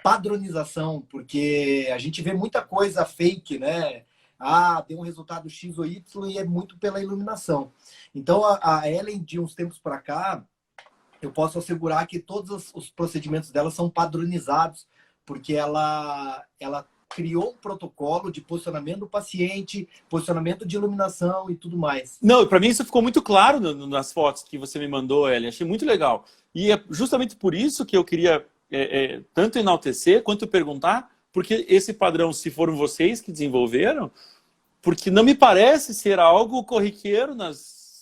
padronização, porque a gente vê muita coisa fake, né? Ah, deu um resultado X ou Y e é muito pela iluminação. Então, a Ellen, de uns tempos para cá, eu posso assegurar que todos os procedimentos dela são padronizados, porque ela criou um protocolo de posicionamento do paciente, posicionamento de iluminação e tudo mais. Não, para mim isso ficou muito claro nas fotos que você me mandou, Ellen. Achei muito legal. E é justamente por isso que eu queria tanto enaltecer quanto perguntar, porque esse padrão, se foram vocês que desenvolveram, porque não me parece ser algo corriqueiro na especialidade.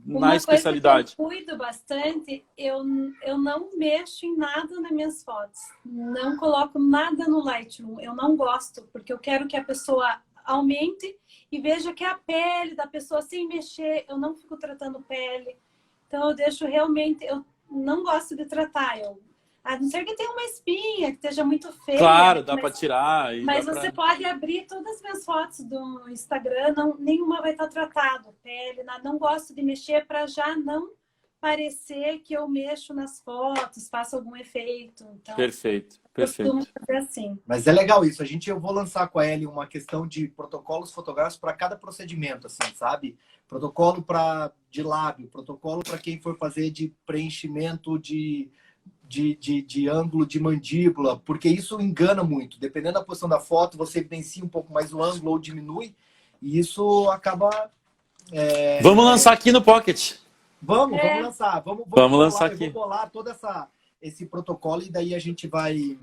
Uma coisa que eu cuido bastante, eu não mexo em nada nas minhas fotos. Não coloco nada no Lightroom. Eu não gosto, porque eu quero que a pessoa aumente e veja que é a pele da pessoa sem mexer. Eu não fico tratando pele. Então eu deixo realmente... Eu não gosto de tratar. A não ser que tenha uma espinha, que esteja muito feia. Claro, dá para tirar. Mas você pode abrir todas as minhas fotos do Instagram, nenhuma vai estar tratada. Pele, nada. Não gosto de mexer para já não parecer que eu mexo nas fotos, faço algum efeito. Então, perfeito, perfeito. Costumo fazer assim. Mas é legal isso. Eu vou lançar com a Ellen uma questão de protocolos fotográficos para cada procedimento, assim, sabe? Protocolo de lábio, protocolo para quem for fazer de preenchimento de ângulo de mandíbula, porque isso engana muito. Dependendo da posição da foto, você evidencia um pouco mais o ângulo ou diminui, e isso acaba... Vamos lançar aqui no Pocket. Vamos lançar. Vamos lançar aqui. Eu vou bolar todo esse protocolo e daí a gente vai,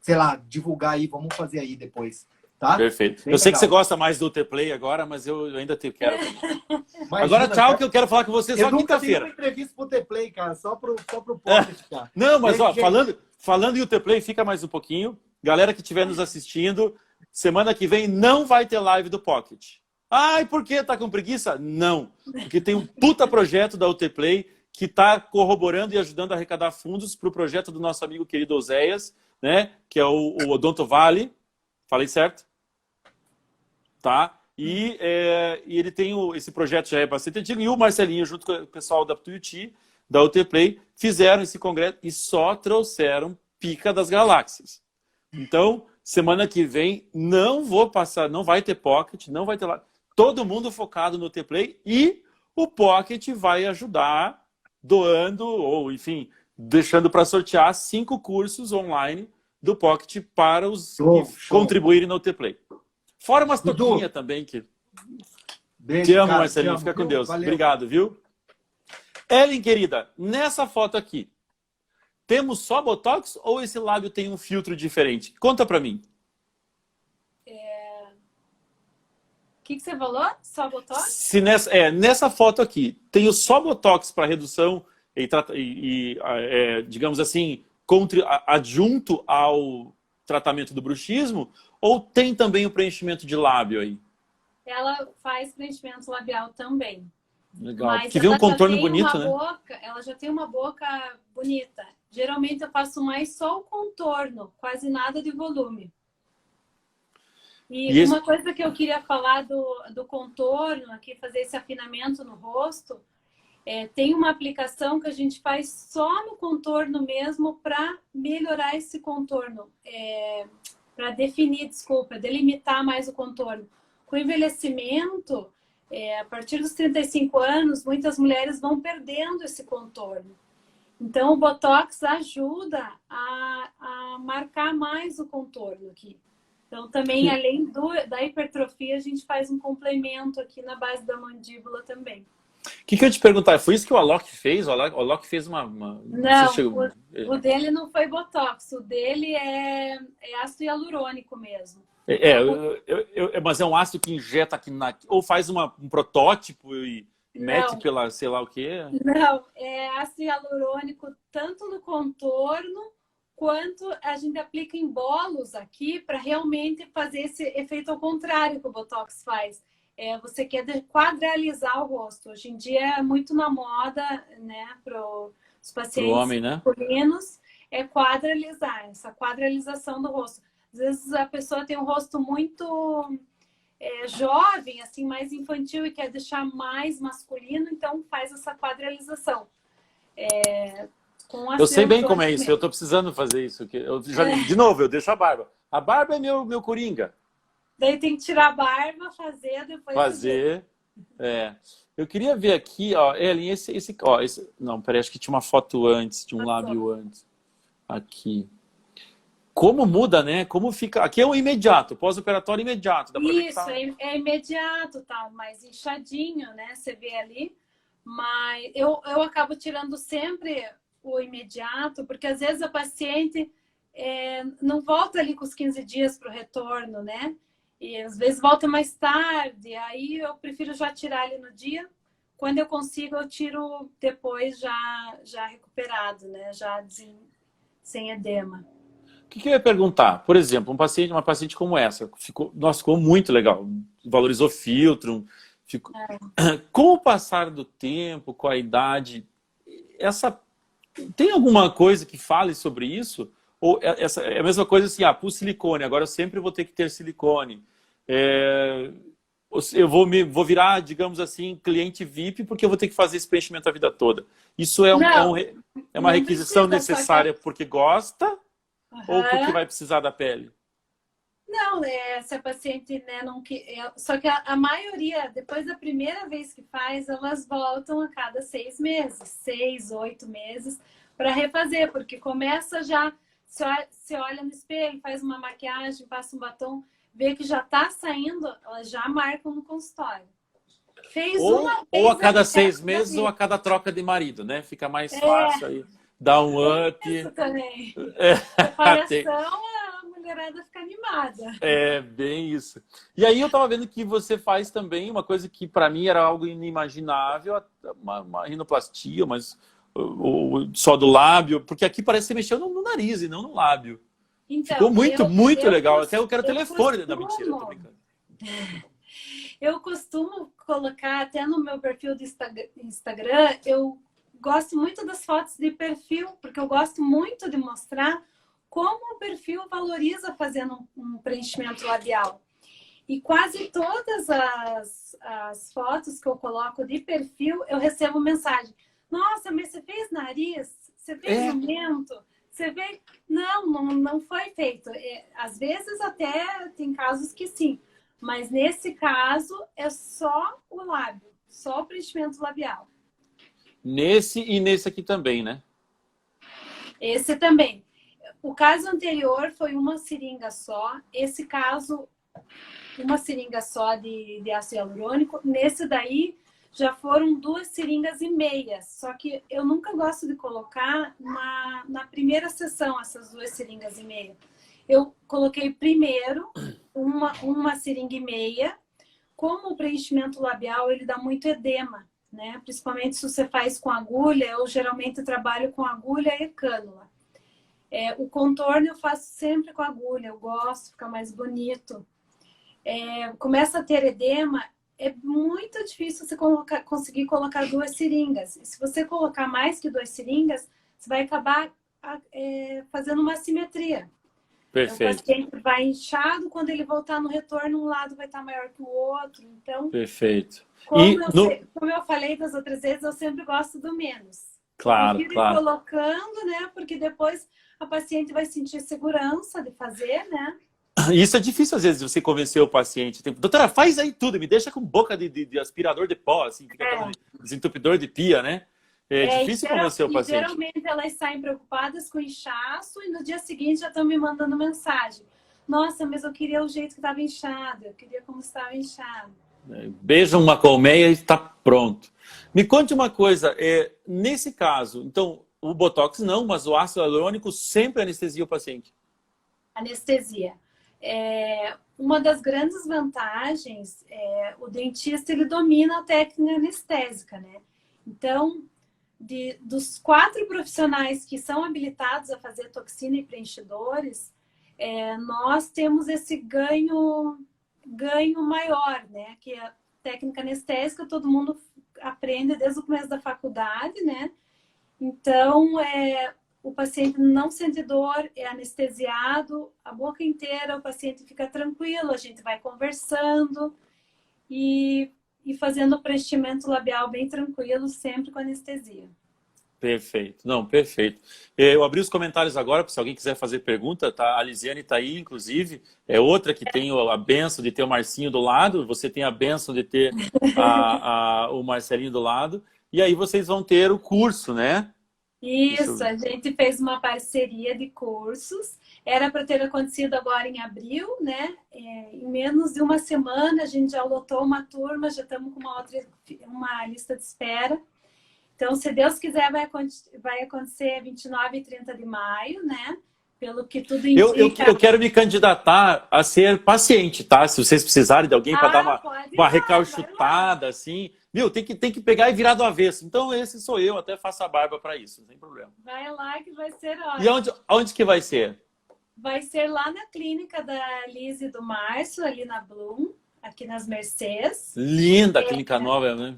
sei lá, divulgar aí, vamos fazer aí depois. Tá? Perfeito. Bem eu sei legal. que você gosta mais do T-Play agora, mas eu ainda quero. Imagina, Agora tchau, cara, que eu quero falar com você só quinta-feira. Eu nunca tenho uma entrevista pro T-Play, cara, só pro Pocket, cara. Não, mas ó, gente... falando em T-Play, fica mais um pouquinho. Galera que estiver nos assistindo, semana que vem não vai ter live do Pocket. Ai, por quê? Tá com preguiça? Não. Porque tem um puta projeto da UTPlay que está corroborando e ajudando a arrecadar fundos para o projeto do nosso amigo querido Oséias, né? Que é o Odonto Vale. Falei certo? Tá? E ele tem esse projeto já é bastante antigo. E o Marcelinho, junto com o pessoal da Tuiuti, da UTPlay, fizeram esse congresso e só trouxeram pica das galáxias. Então, semana que vem, não vai ter Pocket, não vai ter lá. Todo mundo focado no T-Play e o Pocket vai ajudar doando, ou enfim, deixando para sortear 5 cursos online do Pocket para os que contribuírem no T-Play. Fora umas toquinhas também. Beijo, te amo, cara, Marcelinho. te amo, fica com viu? Deus. Valeu. Obrigado, viu? Ellen, querida, nessa foto aqui, temos só Botox ou esse lábio tem um filtro diferente? Conta para mim. O que você falou? Só Botox? Se nessa foto aqui, tem só Botox para redução digamos assim, adjunto ao tratamento do bruxismo, ou tem também o preenchimento de lábio aí? Ela faz preenchimento labial também. Legal. Mas Porque vê um contorno bonito, né? Ela já tem uma boca bonita. Geralmente eu faço mais só o contorno, quase nada de volume. E uma coisa que eu queria falar do contorno, aqui fazer esse afinamento no rosto, tem uma aplicação que a gente faz só no contorno mesmo para melhorar esse contorno, para definir, delimitar mais o contorno. Com o envelhecimento, a partir dos 35 anos, muitas mulheres vão perdendo esse contorno. Então, o Botox ajuda a marcar mais o contorno aqui. Então, também, além da hipertrofia, a gente faz um complemento aqui na base da mandíbula também. O que eu ia te perguntar? Foi isso que o Alok fez? O Alok fez uma... Não, o dele não foi Botox. O dele é ácido hialurônico mesmo. Mas é um ácido que injeta aqui ou faz um protótipo e mete pela sei lá o quê? Não, é ácido hialurônico tanto no contorno quanto a gente aplica em bolos aqui para realmente fazer esse efeito ao contrário que o Botox faz. Você quer quadralizar o rosto. Hoje em dia é muito na moda, né, para os pacientes masculinos, quadralizar, essa quadralização do rosto. Às vezes a pessoa tem um rosto muito jovem, assim, mais infantil e quer deixar mais masculino, então faz essa quadralização. com Eu sei bem ácido como é isso, hialurônico eu estou precisando fazer isso. De novo, eu deixo a barba. A barba é meu coringa. Daí tem que tirar a barba, fazer, depois Fazer. É. Eu queria ver aqui, ó, Ellen, não, peraí, acho que tinha uma foto antes, de um lábio antes. Aqui. Como muda, né? Como fica. Aqui é um imediato, pós-operatório imediato. Dá pra ver que Isso, tá... é imediato, tá mais inchadinho, né? Você vê ali. Mas eu acabo tirando sempre o imediato, porque às vezes a paciente não volta ali com os 15 dias para o retorno, né? E às vezes volta mais tarde, aí eu prefiro já tirar ali no dia. Quando eu consigo, eu tiro depois já recuperado, né? Sem edema. O que eu ia perguntar? Por exemplo, uma paciente como essa, ficou muito legal. Valorizou filtro. Com o passar do tempo, com a idade, tem alguma coisa que fale sobre isso? Ou é a mesma coisa assim, pus silicone, agora eu sempre vou ter que ter silicone. Eu vou virar, digamos assim, cliente VIP porque eu vou ter que fazer esse preenchimento a vida toda. Isso é uma requisição necessária porque gosta ou porque vai precisar da pele? Não, se a paciente, né, não que só que a maioria, depois da primeira vez que faz, elas voltam a cada 6 meses, 6, 8 meses, para refazer, porque começa já, se olha no espelho, faz uma maquiagem, passa um batom, vê que já está saindo, elas já marcam no consultório. Ou a cada 6 meses ou a cada troca de marido, né? Fica mais fácil aí, dá um up. Isso também. Preparação, a mulherada fica animada. É, bem isso. E aí eu tava vendo que você faz também uma coisa que para mim era algo inimaginável, uma rinoplastia, mas só do lábio, porque aqui parece que você mexeu no nariz e não no lábio. Então, ficou muito legal. Até eu quero o telefone da mentira. Tô brincando. Eu costumo colocar até no meu perfil do Instagram, eu gosto muito das fotos de perfil, porque eu gosto muito de mostrar como o perfil valoriza fazendo um preenchimento labial. E quase todas as fotos que eu coloco de perfil, eu recebo mensagem. Nossa, mas você fez nariz? Você fez aumento? Você vê? Não foi feito. Às vezes até tem casos que sim. Mas nesse caso é só o lábio, só o preenchimento labial. Nesse e nesse aqui também, né? Esse também. O caso anterior foi uma seringa só. Esse caso, uma seringa só de ácido hialurônico. Nesse daí já foram 2 seringas e meia. Só que eu nunca gosto de colocar na primeira sessão essas 2 seringas e meia. Eu coloquei primeiro uma seringa e meia. Como o preenchimento labial, ele dá muito edema, né? Principalmente se você faz com agulha, eu geralmente trabalho com agulha e cânula. O contorno eu faço sempre com agulha, eu gosto, fica mais bonito. Começa a ter edema, é muito difícil você conseguir colocar 2 seringas. E se você colocar mais que 2 seringas, você vai acabar fazendo uma assimetria. Perfeito. O paciente vai inchado, quando ele voltar no retorno, um lado vai estar maior que o outro. Então, perfeito. Como eu falei das outras vezes, eu sempre gosto do menos. Claro, ir colocando, né? Porque depois a paciente vai sentir segurança de fazer, né? Isso é difícil, às vezes, você convencer o paciente. Doutora, faz aí tudo, me deixa com boca de aspirador de pó, assim, fica desentupidor de pia, né? É difícil convencer o paciente. Geralmente elas saem preocupadas com inchaço e no dia seguinte já estão me mandando mensagem. Nossa, mas eu queria o jeito que estava inchado, eu queria como estava inchado. Beija uma colmeia e está pronto. Me conte uma coisa, nesse caso, então, o Botox não, mas o ácido hialurônico sempre anestesia o paciente? Anestesia. Uma das grandes vantagens o dentista ele domina a técnica anestésica, né? Então, dos 4 profissionais que são habilitados a fazer toxina e preenchidores, nós temos esse ganho maior, né? Que a técnica anestésica todo mundo aprende desde o começo da faculdade, né? Então, o paciente não sente dor, é anestesiado, a boca inteira, o paciente fica tranquilo, a gente vai conversando e fazendo o preenchimento labial bem tranquilo, sempre com anestesia. Perfeito. Não, perfeito. Eu abri os comentários agora, se alguém quiser fazer pergunta, tá? A Lisiane está aí, inclusive. É outra que tem a benção de ter o Marcinho do lado, você tem a benção de ter o Marcelinho do lado. E aí vocês vão ter o curso, né? Isso, a gente fez uma parceria de cursos. Era para ter acontecido agora em abril, né? Em menos de uma semana a gente já lotou uma turma, já estamos com uma lista de espera. Então, se Deus quiser, vai acontecer 29 e 30 de maio, né? Pelo que tudo indica. Eu quero me candidatar a ser paciente, tá? Se vocês precisarem de alguém para dar uma recalchutada, assim. Viu, tem que pegar e virar do avesso. Então, esse sou eu, até faço a barba para isso, não tem problema. Vai lá que vai ser ótimo. E onde que vai ser? Vai ser lá na clínica da Liz e do Márcio, ali na Bloom, aqui nas Mercês. Linda a clínica nova, né?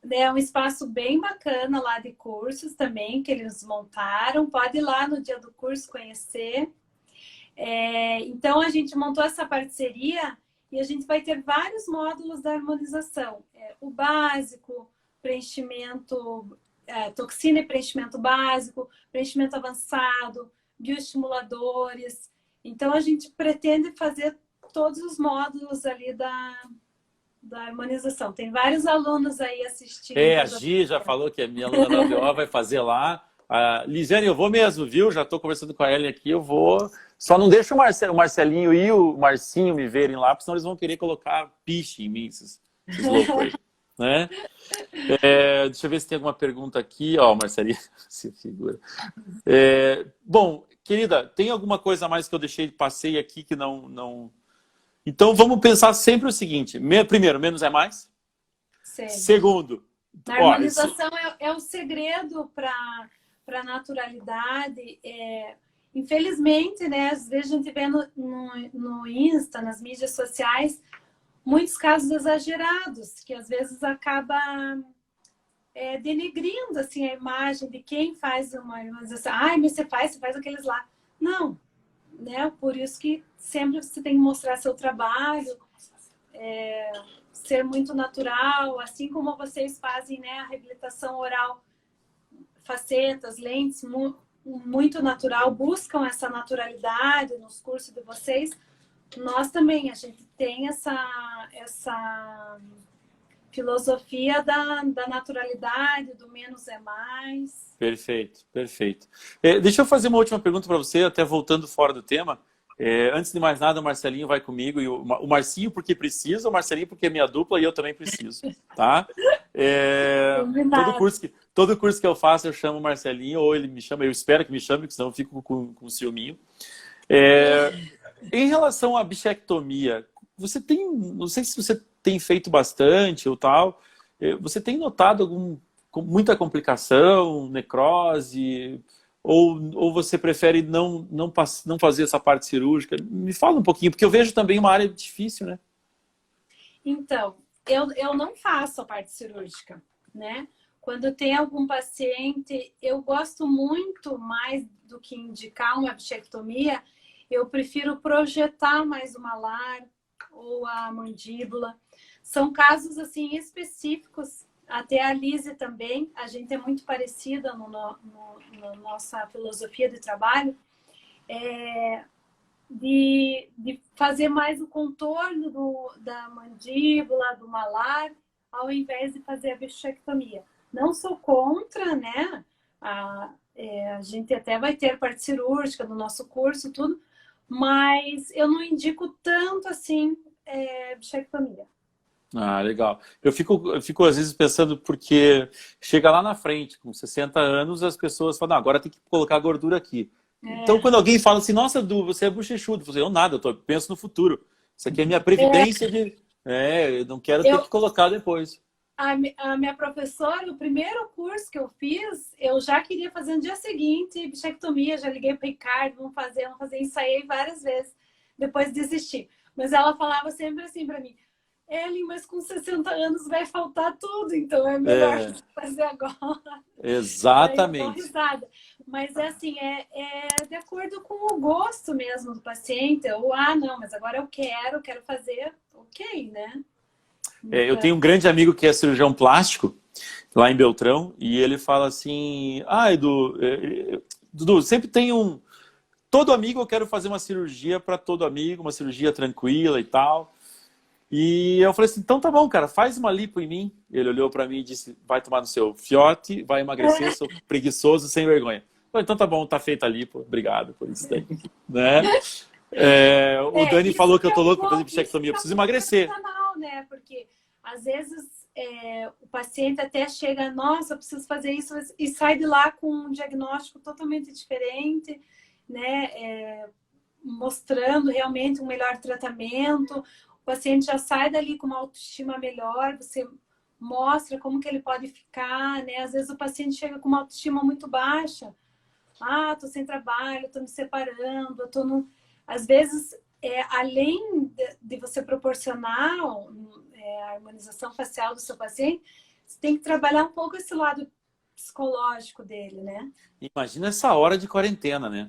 É um espaço bem bacana lá de cursos também, que eles montaram. Pode ir lá no dia do curso conhecer. Então, a gente montou essa parceria e a gente vai ter vários módulos da harmonização. O básico, preenchimento, toxina e preenchimento básico, preenchimento avançado, bioestimuladores. Então, a gente pretende fazer todos os módulos ali da harmonização. Tem vários alunos aí assistindo. A Gi já falou que a minha aluna da WO vai fazer lá. Lisiane, eu vou mesmo, viu? Já estou conversando com a Ellen aqui, eu vou. Só não deixa o Marcelinho e o Marcinho me verem lá, porque senão eles vão querer colocar piche em mim, esses loucos aí. Né? Deixa eu ver se tem alguma pergunta aqui. Ó, Marcelinho, se figura. Bom, querida, tem alguma coisa a mais que eu passei aqui que não... Então, vamos pensar sempre o seguinte. Primeiro, menos é mais. Sim. Segundo... A harmonização é o segredo para a naturalidade. Infelizmente, né, às vezes a gente vê no Insta, nas mídias sociais, muitos casos exagerados, que às vezes acaba denegrindo assim, a imagem de quem faz uma harmonização. Ai, mas você faz aqueles lá. Não. Né? Por isso que sempre você tem que mostrar seu trabalho, ser muito natural, assim como vocês fazem, né, a reabilitação oral, facetas, lentes, muito natural, buscam essa naturalidade nos cursos de vocês. Nós também, a gente tem essa filosofia da naturalidade, do menos é mais. Perfeito, perfeito. Deixa eu fazer uma última pergunta para você, até voltando fora do tema. Antes de mais nada, o Marcelinho vai comigo, e o Marcinho porque precisa, o Marcelinho porque é minha dupla e eu também preciso, tá? Todo curso que eu faço eu chamo o Marcelinho, ou ele me chama, eu espero que me chame, porque senão eu fico com ciúminho. Em relação à bichectomia, você tem, não sei se você tem feito bastante ou tal, você tem notado muita complicação, necrose, ou você prefere não fazer essa parte cirúrgica? Me fala um pouquinho, porque eu vejo também uma área difícil, né? Então, eu não faço a parte cirúrgica, né? Quando tem algum paciente, eu gosto muito mais do que indicar uma bichectomia, eu prefiro projetar mais o malar ou a mandíbula. São casos assim específicos. Até a Lise também, a gente é muito parecida na nossa filosofia de trabalho, de fazer mais o contorno da mandíbula, do malar, ao invés de fazer a bichectomia. Não sou contra, né? A gente até vai ter parte cirúrgica no nosso curso, tudo, mas eu não indico tanto assim bichectomia. Ah, legal. Eu fico às vezes pensando, porque chega lá na frente, com 60 anos, as pessoas falam, agora tem que colocar gordura aqui. Então, quando alguém fala assim, nossa, Du, você é bochechudo, eu nada, eu penso no futuro. Isso aqui é minha previdência eu não quero ter que colocar depois. A minha professora, o primeiro curso que eu fiz, eu já queria fazer no dia seguinte bichectomia, já liguei para o Ricardo, vamos fazer, ensaiei várias vezes, depois desisti. Mas ela falava sempre assim para mim, Ellen, mas com 60 anos vai faltar tudo, então é melhor fazer agora. Exatamente. Mas assim, de acordo com o gosto mesmo do paciente. Ou, não, mas agora eu quero fazer, ok, né? Eu tenho um grande amigo que é cirurgião plástico, lá em Beltrão, e ele fala assim, Edu, Dudu, sempre tem um... Todo amigo eu quero fazer uma cirurgia para todo amigo, uma cirurgia tranquila e tal. E eu falei assim, então tá bom, cara, faz uma lipo em mim. Ele olhou para mim e disse, vai tomar no seu fiote, vai emagrecer, sou preguiçoso, sem vergonha. Eu falei, então tá bom, tá feita a lipo, obrigado por isso daí. Né? O Dani falou que eu tô louco para fazer bichectomia, eu preciso emagrecer. Né? Porque às vezes o paciente até chega, nossa, eu preciso fazer isso, e sai de lá com um diagnóstico totalmente diferente, né? Mostrando realmente um melhor tratamento. O paciente já sai dali com uma autoestima melhor, você mostra como que ele pode ficar, né? Às vezes o paciente chega com uma autoestima muito baixa. Tô sem trabalho, tô me separando, eu tô no... Às vezes, além de você proporcionar a harmonização facial do seu paciente, você tem que trabalhar um pouco esse lado psicológico dele, né? Imagina essa hora de quarentena, né?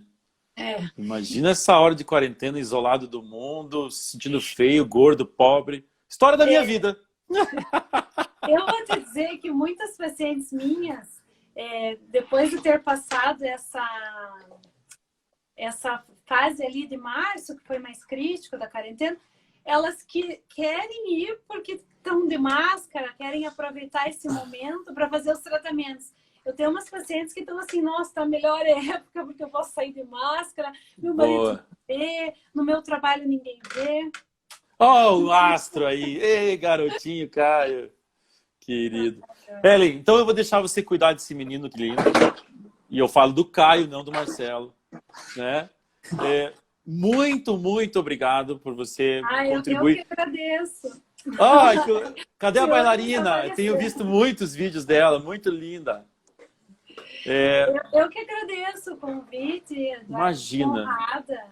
Imagina essa hora de quarentena, isolado do mundo, se sentindo feio, gordo, pobre. História da minha vida. Eu vou te dizer que muitas pacientes minhas, depois de ter passado essa fase ali de março, que foi mais crítico da quarentena, elas que querem ir porque estão de máscara, querem aproveitar esse momento para fazer os tratamentos. Eu tenho umas pacientes que estão assim, nossa, tá a melhor época porque eu posso sair de máscara, meu marido vê, no meu trabalho ninguém vê. O astro aí. Ei, garotinho, Caio. Querido. Ellen, então eu vou deixar você cuidar desse menino que lindo. E eu falo do Caio, não do Marcelo. Né? Muito, muito obrigado por você contribuir. Eu que agradeço. Cadê a bailarina? Eu tenho visto muitos vídeos dela, muito linda. Eu que agradeço o convite. Imagina. Honrada.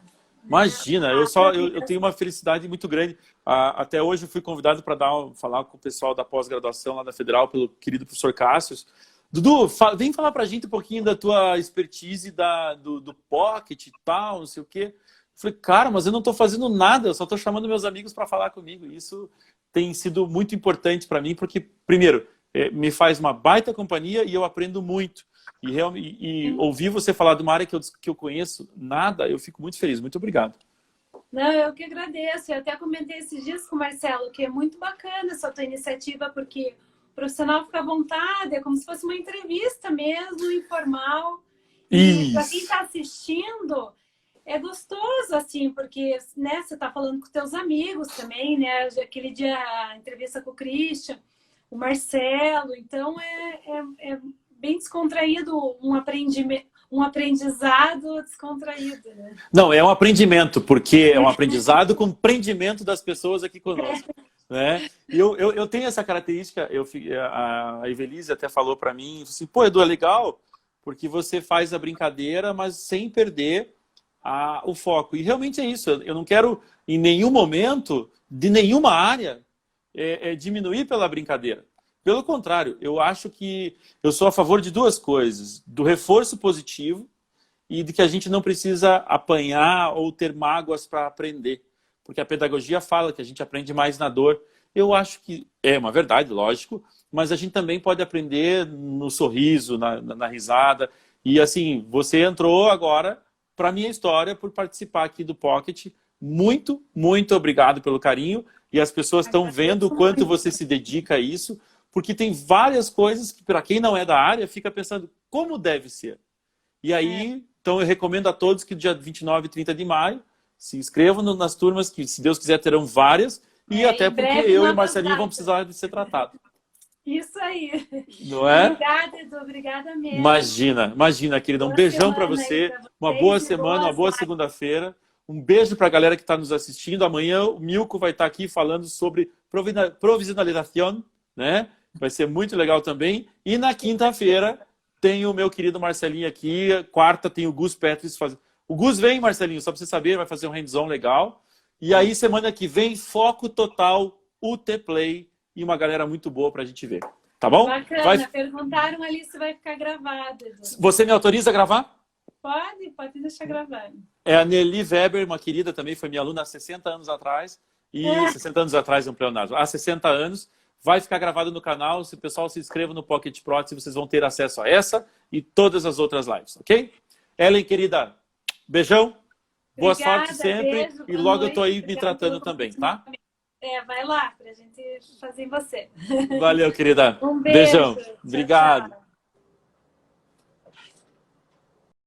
Imagina, eu tenho uma felicidade muito grande. Até hoje eu fui convidado para falar com o pessoal da pós-graduação lá da Federal, pelo querido professor Cássius. Dudu, vem falar pra gente um pouquinho da tua expertise do Pocket e tal, não sei o quê. Eu falei, cara, mas eu não estou fazendo nada, eu só estou chamando meus amigos para falar comigo. Isso tem sido muito importante para mim, porque, primeiro, me faz uma baita companhia e eu aprendo muito. E ouvir você falar de uma área que eu conheço nada, eu fico muito feliz. Muito obrigado. Não, eu que agradeço. Eu até comentei esses dias com o Marcelo que é muito bacana essa tua iniciativa, porque o profissional fica à vontade, é como se fosse uma entrevista mesmo, informal. E para quem está assistindo, é gostoso, assim, porque né, você está falando com teus amigos também, né? Aquele dia, a entrevista com o Christian, o Marcelo, então é bem descontraído, um aprendizado descontraído, né? Não, é um aprendimento, porque é um aprendizado com prendimento das pessoas aqui conosco. Né? Eu tenho essa característica, a Evelise até falou para mim, assim, pô, Edu, é legal, porque você faz a brincadeira, mas sem perder o foco. E realmente é isso, eu não quero em nenhum momento, de nenhuma área, diminuir pela brincadeira. Pelo contrário, eu acho que eu sou a favor de duas coisas, do reforço positivo e de que a gente não precisa apanhar ou ter mágoas para aprender. Porque a pedagogia fala que a gente aprende mais na dor. Eu acho que é uma verdade, lógico, mas a gente também pode aprender no sorriso, na risada. E assim, você entrou agora para a minha história por participar aqui do Pocket. Muito, muito obrigado pelo carinho. E as pessoas estão vendo o quanto você se dedica a isso, porque tem várias coisas que, para quem não é da área, fica pensando como deve ser. E aí, então eu recomendo a todos que dia 29 e 30 de maio se inscrevam nas turmas, que se Deus quiser terão várias, e até porque eu e Marcelinho vamos precisar de ser tratados. Isso aí. Não é? Obrigada, Edu. Obrigada mesmo. Imagina, querida. Um beijão para você. Uma boa semana, uma boa segunda-feira. Um beijo para a galera que está nos assistindo. Amanhã o Milko vai estar aqui falando sobre provisionalização, né? Vai ser muito legal também. E na quinta-feira tem o meu querido Marcelinho aqui. Quarta tem o Gus Petris fazendo. O Gus vem, Marcelinho, só para você saber, vai fazer um hands-on legal. E aí, semana que vem, foco total, UT Play e uma galera muito boa para a gente ver. Tá bom? Bacana. Perguntaram ali se vai ficar gravado. Você me autoriza a gravar? Pode deixar gravado. É a Nelly Weber, uma querida também, foi minha aluna há 60 anos atrás. E 60 anos atrás, não, Leonardo, há 60 anos. vai ficar gravado no canal. Se o pessoal se inscreva no Pocket Prótese, vocês vão ter acesso a essa e todas as outras lives, ok? Ellen, querida, beijão. Boa Obrigada, sorte sempre. beijo, E boa logo noite, eu tô aí me obrigada tratando pelo também, tá? vai lá, pra gente fazer em você. Valeu, querida. Um beijo. Beijão. Tchau, Obrigado. tchau.